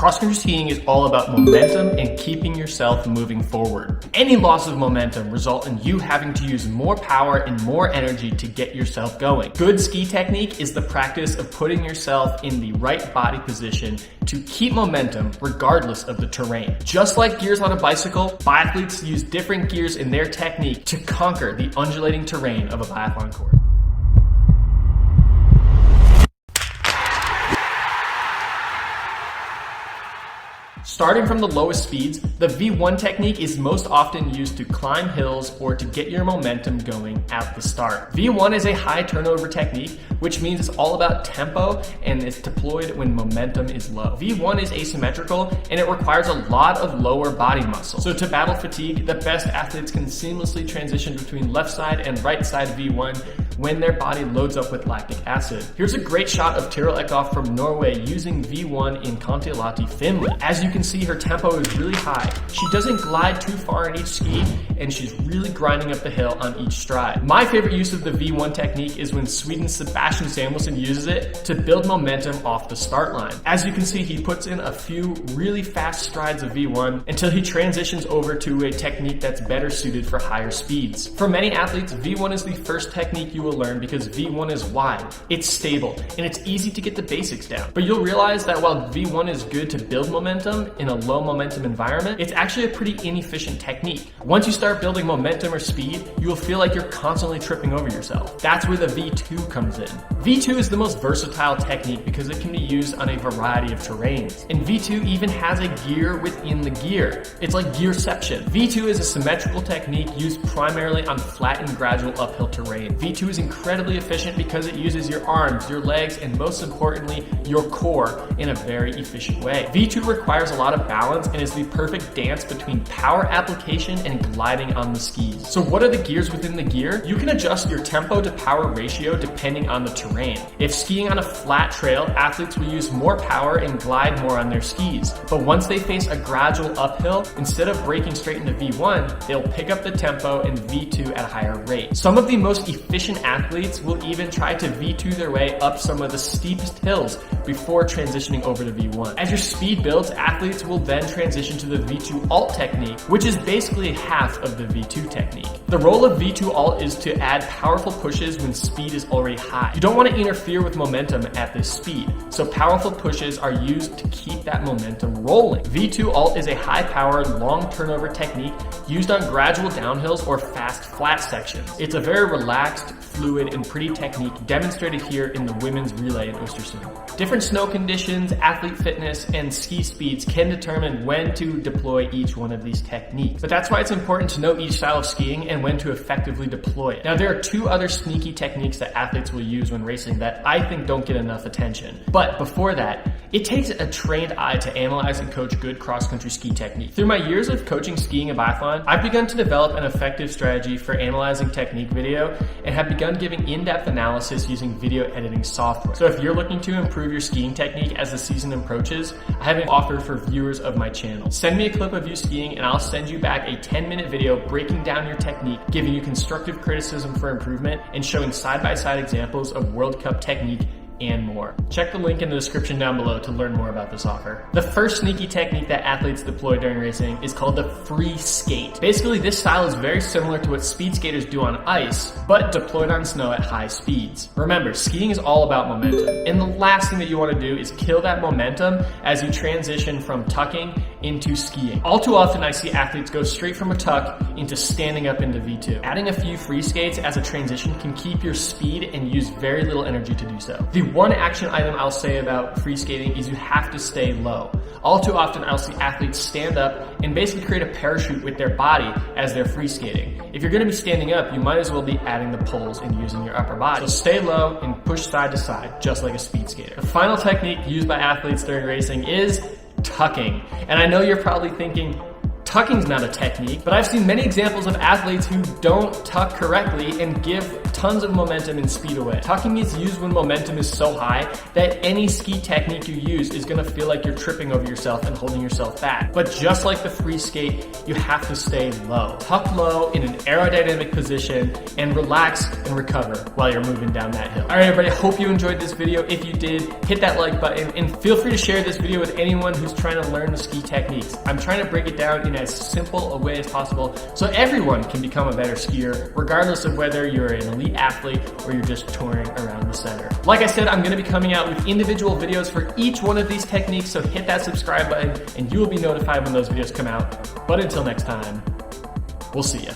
Cross-country skiing is all about momentum and keeping yourself moving forward. Any loss of momentum results in you having to use more power and more energy to get yourself going. Good ski technique is the practice of putting yourself in the right body position to keep momentum regardless of the terrain. Just like gears on a bicycle, biathletes use different gears in their technique to conquer the undulating terrain of a biathlon course. Starting from the lowest speeds, the V1 technique is most often used to climb hills or to get your momentum going at the start. V1 is a high turnover technique, which means it's all about tempo and it's deployed when momentum is low. V1 is asymmetrical and it requires a lot of lower body muscle. So to battle fatigue, the best athletes can seamlessly transition between left side and right side V1 when their body loads up with lactic acid. Here's a great shot of Tiril Eckhoff from Norway using V1 in Kontiolahti, Finland. As you can see, her tempo is really high. She doesn't glide too far in each ski, and she's really grinding up the hill on each stride. My favorite use of the V1 technique is when Sweden's Sebastian Samuelsson uses it to build momentum off the start line. As you can see, he puts in a few really fast strides of V1 until he transitions over to a technique that's better suited for higher speeds. For many athletes, V1 is the first technique you will learn because V1 is wide, it's stable, and it's easy to get the basics down. But you'll realize that while V1 is good to build momentum in a low momentum environment, it's actually a pretty inefficient technique. Once you start building momentum or speed, you will feel like you're constantly tripping over yourself. That's where the V2 comes in. V2 is the most versatile technique because it can be used on a variety of terrains. And V2 even has a gear within the gear. It's like gearception. V2 is a symmetrical technique used primarily on flat and gradual uphill terrain. V2 is incredibly efficient because it uses your arms, your legs, and most importantly, your core in a very efficient way. V2 requires a lot of balance and is the perfect dance between power application and gliding on the skis. So what are the gears within the gear? You can adjust your tempo to power ratio depending on the terrain. If skiing on a flat trail, athletes will use more power and glide more on their skis. But once they face a gradual uphill, instead of breaking straight into V1, they'll pick up the tempo in V2 at a higher rate. Some of the most efficient athletes will even try to V2 their way up some of the steepest hills before transitioning over to V1. As your speed builds, athletes will then transition to the V2 alt technique, which is basically half of the V2 technique. The role of V2 alt is to add powerful pushes when speed is already high. You don't want to interfere with momentum at this speed, so powerful pushes are used to keep that momentum rolling. V2 alt is a high-powered, long turnover technique used on gradual downhills or fast flat sections. It's a very relaxed, fluid, and pretty technique demonstrated here in the women's relay in Östersund. Different snow conditions, athlete fitness, and ski speeds can determine when to deploy each one of these techniques. But that's why it's important to know each style of skiing and when to effectively deploy it. Now, there are two other sneaky techniques that athletes will use when racing that I think don't get enough attention. But before that, it takes a trained eye to analyze and coach good cross-country ski technique. Through my years of coaching skiing and biathlon, I've begun to develop an effective strategy for analyzing technique video and have begun giving in-depth analysis using video editing software. So if you're looking to improve your skiing technique as the season approaches, I have an offer for viewers of my channel. Send me a clip of you skiing and I'll send you back a 10-minute video breaking down your technique, giving you constructive criticism for improvement, and showing side-by-side examples of World Cup technique and more. Check the link in the description down below to learn more about this offer. The first sneaky technique that athletes deploy during racing is called the free skate. Basically, this style is very similar to what speed skaters do on ice, but deployed on snow at high speeds. Remember, skiing is all about momentum, and the last thing that you want to do is kill that momentum as you transition from tucking into skiing. All too often, I see athletes go straight from a tuck into standing up into V2. Adding a few free skates as a transition can keep your speed and use very little energy to do so. The one action item I'll say about free skating is you have to stay low. All too often, I'll see athletes stand up and basically create a parachute with their body as they're free skating. If you're going to be standing up, you might as well be adding the poles and using your upper body. So stay low and push side to side, just like a speed skater. The final technique used by athletes during racing is tucking. And I know you're probably thinking, tucking's not a technique, but I've seen many examples of athletes who don't tuck correctly and give tons of momentum and speed away. Tucking is used when momentum is so high that any ski technique you use is gonna feel like you're tripping over yourself and holding yourself back. But just like the free skate, you have to stay low. Tuck low in an aerodynamic position and relax and recover while you're moving down that hill. All right, everybody, hope you enjoyed this video. If you did, hit that like button and feel free to share this video with anyone who's trying to learn the ski techniques. I'm trying to break it down in as simple a way as possible so everyone can become a better skier, regardless of whether you're an elite athlete or you're just touring around the center. Like I said, I'm gonna be coming out with individual videos for each one of these techniques, so hit that subscribe button and you will be notified when those videos come out. But until next time, we'll see ya.